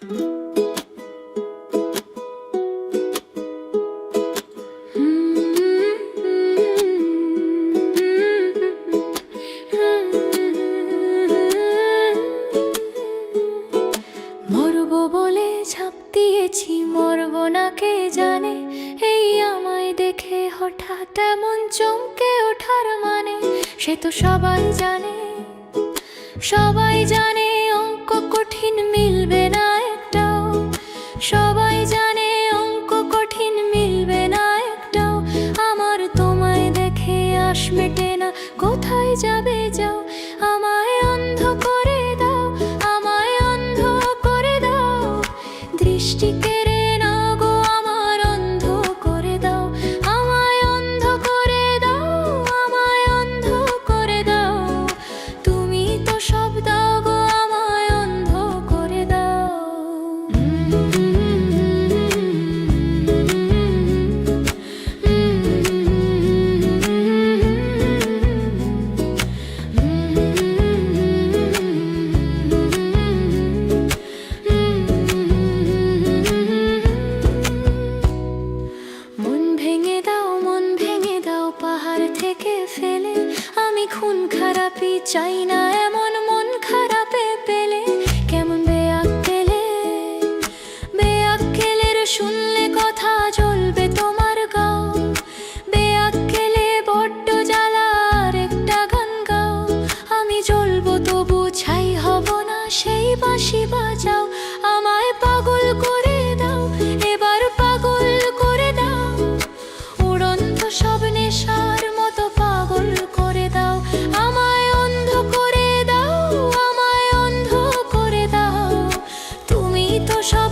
মরবো বলে ঝাঁপ দিয়েছি, মরবো না কে জানে। এই আমায় দেখে হঠাৎ এমন চমকে ওঠার মানে, সে তো সবাই জানে, সবাই জানে অঙ্ক কঠিন মিলবে না একটাও। সবাই জানে অঙ্ক কঠিন মিলবে না একটাও। আমার তোমায় দেখে আশ মেটে না, কোথায় যাবে যাও। আমায় অন্ধ করে দাও, আমায় অন্ধ করে দাও। দৃষ্টি কেড়ে নাও গো আমার, অন্ধ করে দাও। আমায় অন্ধ করে দাও, আমায় অন্ধ করে দাও। তুমি তো সব দাও গো, আমায় অন্ধ করে দাও। মন ভেঙে দাও, মন ভেঙে দাও পাহাড় থেকে ফেলে। আমি খুন খারাপি চাই না, এমন মন খারাপে পেলে। কেমন বেআক্কেলে, বেআক্কেলের শুনলে কথা জ্বলবে তোমার গাও। বেআক্কেলে বড্ড জ্বালা, আর একটা গান গাও। আমি জ্বলবো তবু ছাই হব না, সেই বাঁশি বাজাও। আমায় পাগল করে দাও, এবার পাগল করে দাও। উড়ন্ত সব নেশার মতো পাগল করে দাও। আমায় অন্ধ করে দাও, আমায় অন্ধ করে দাও। তুমি তো সব